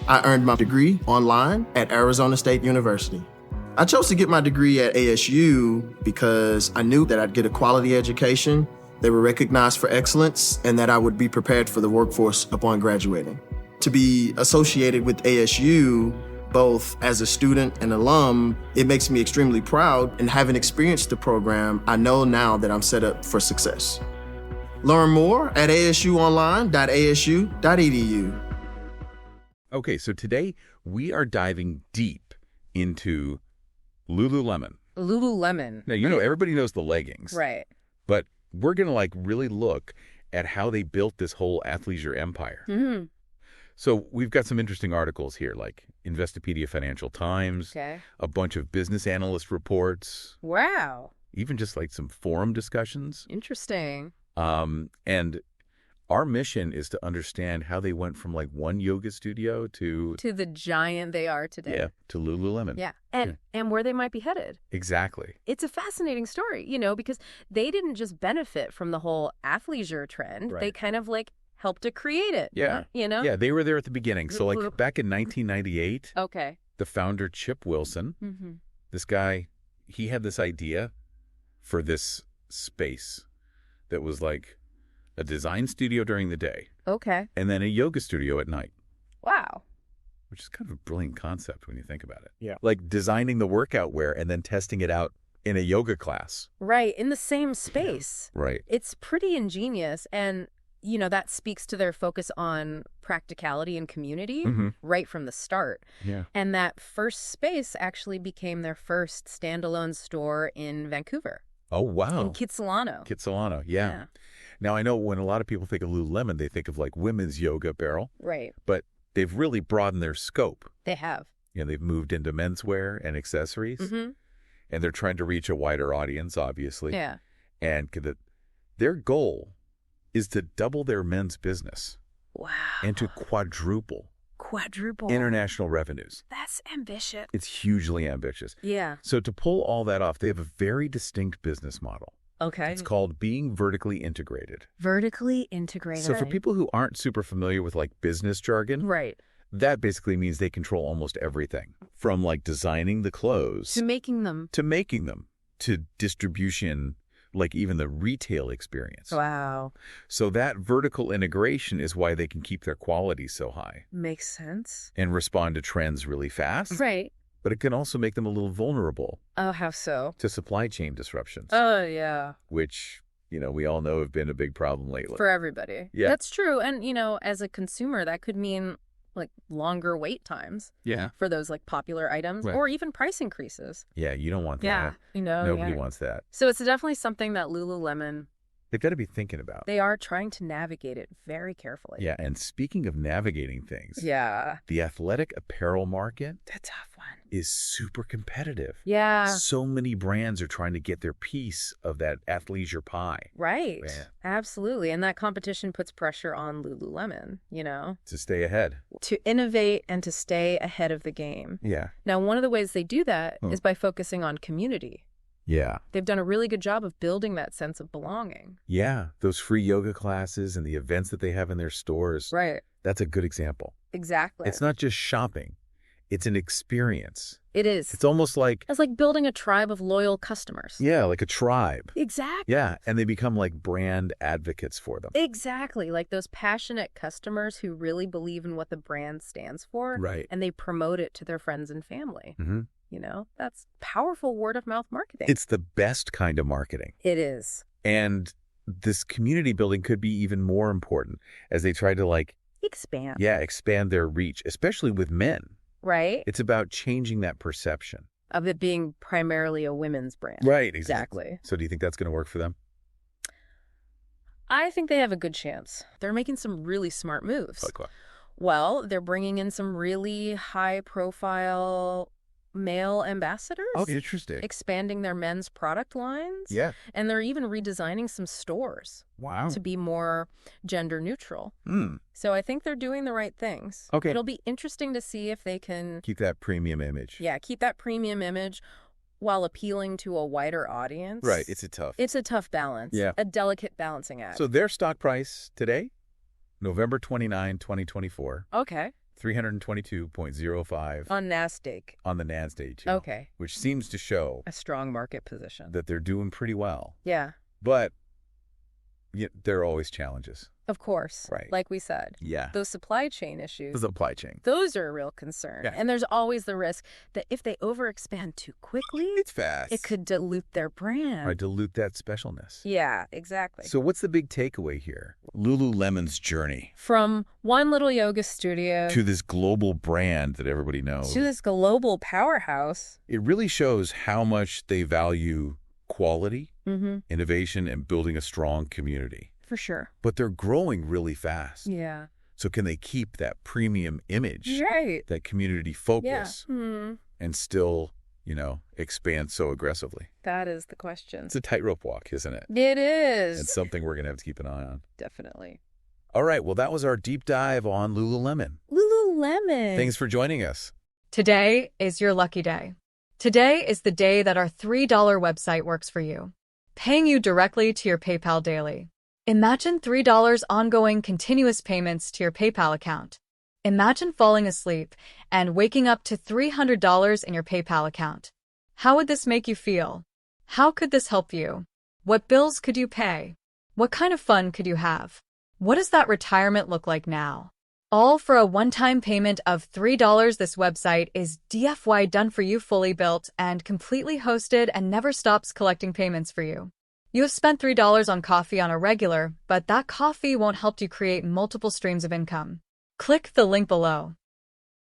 I earned my degree online at Arizona State University. I chose to get my degree at ASU because I knew that I'd get a quality education, they were recognized for excellence, and that I would be prepared for the workforce upon graduating. To be associated with ASU, both as a student and alum, it makes me extremely proud, and having experienced the program, I know now that I'm set up for success. Learn more at asuonline.asu.edu. Okay, so today we are diving deep into Lululemon. Lululemon. Now, you know, everybody knows the leggings. Right. But we're going to really look at how they built this whole athleisure empire. Mm-hmm. So we've got some interesting articles here, like Investopedia Financial Times, Okay. a bunch of business analyst reports, Wow. even just like some forum discussions. Interesting. And our mission is to understand how they went from like one yoga studio to The giant they are today. to Lululemon. Yeah. And where they might be headed. Exactly. It's a fascinating story, because they didn't just benefit from the whole athleisure trend. Right. They kind of helped to create it. Yeah. Yeah, they were there at the beginning. So like back in 1998, Okay. the founder, Chip Wilson, Mm-hmm. this guy, he had this idea for this space that was like a design studio during the day Okay. and then a yoga studio at night, Wow. which is kind of a brilliant concept when you think about it. Yeah. Like designing the workout wear and then testing it out in a yoga class. Right. In the same space. Right. It's pretty ingenious. And, that speaks to their focus on practicality and community Mm-hmm. right from the start. Yeah. And that first space actually became their first standalone store in Vancouver, Oh, wow. in Kitsilano. Kitsilano. Yeah. Now, I know when a lot of people think of Lululemon, they think of like women's yoga apparel, Right. but they've really broadened their scope. They have. They've moved into menswear and accessories, Mm-hmm. and they're trying to reach a wider audience, obviously. Yeah. And their goal is to double their men's business Wow. and to quadruple Quadruple. international revenues. That's ambitious. It's hugely ambitious. Yeah. So to pull all that off, they have a very distinct business model. Okay. It's called being vertically integrated. Vertically integrated. So for people who aren't super familiar with like business jargon, Right. that basically means they control almost everything from like designing the clothes To making them. to making them to distribution, like even the retail experience. Wow. So that vertical integration is why they can keep their quality so high Makes sense. and respond to trends really fast. Right. But it can also make them a little vulnerable Oh, how so? to supply chain disruptions, Oh, yeah. which, we all know have been a big problem lately. For everybody. Yeah. That's true. And, as a consumer, that could mean longer wait times Yeah. for those popular items Right. or even price increases. Yeah, you don't want Yeah. that. Nobody yeah. wants that. So it's definitely something that Lululemon, They've got to be thinking about. they are trying to navigate it very carefully. Yeah, and speaking of navigating things, Yeah. the athletic apparel market The tough one. is super competitive. Yeah. So many brands are trying to get their piece of that athleisure pie Right. Yeah. Absolutely. And that competition puts pressure on Lululemon, to stay ahead. to innovate and to stay ahead of the game. Yeah. Now, one of the ways they do that Hmm. is by focusing on community. Yeah. They've done a really good job of building that sense of belonging. Yeah. Those free yoga classes and the events that they have in their stores. Right. That's a good example. Exactly. It's not just shopping. It's an experience. It is. It's almost like, It's like building a tribe of loyal customers. yeah, like a tribe. Exactly. Yeah. And they become like brand advocates for them. Exactly. Like those passionate customers who really believe in what the brand stands for. Right. And they promote it to their friends and family. Mm-hmm. That's powerful word of mouth marketing. It's the best kind of marketing. It is. And this community building could be even more important as they try to Expand. expand their reach, especially with men. Right? It's about changing that perception. Of it being primarily a women's brand. Right, Exactly. So do you think that's going to work for them? I think they have a good chance. They're making some really smart moves. Like what? Well, they're bringing in some really high-profile male ambassadors. Oh, interesting. Expanding their men's product lines. Yeah. And they're even redesigning some stores Wow. to be more gender neutral. Mm. So I think they're doing the right things. Okay. It'll be interesting to see if they can, Keep that premium image. keep that premium image while appealing to a wider audience. Right. It's It's a tough balance. Yeah. A delicate balancing act. So their stock price today, November 29, 2024, Okay. 322.05 On NASDAQ. on the NASDAQ, Okay. which seems to show A strong market position. that they're doing pretty well. Yeah, But there are always challenges. of course. Right. Like we said. Yeah. Those supply chain issues. The supply chain. Those are a real concern. Yeah. And there's always the risk that if they overexpand too quickly, It's fast. it could dilute their brand. Right, dilute that specialness. Yeah, exactly. So what's the big takeaway here? Lululemon's journey From one little yoga studio to this global brand that everybody knows. to this global powerhouse. It really shows how much they value quality, Mm-hmm. innovation, and building a strong community. For sure. But they're growing really fast. Yeah. So can they keep that premium image, Right. that community Yeah. focus, Mm. and still, expand so aggressively? That is the question. It's a tightrope walk, isn't it? It is. It's something we're going to have to keep an eye on. Definitely. All right, well, that was our deep dive on Lululemon. Lululemon. Thanks for joining us. Today is your lucky day. Today is the day that our $3 website works for you, paying you directly to your PayPal daily. Imagine $3 ongoing continuous payments to your PayPal account. Imagine falling asleep and waking up to $300 in your PayPal account. How would this make you feel? How could this help you? What bills could you pay? What kind of fun could you have? What does that retirement look like now? All for a one-time payment of $3. This website is DFY done for you, fully built and completely hosted, and never stops collecting payments for you. You have spent $3 on coffee on a regular, but that coffee won't help you create multiple streams of income. Click the link below.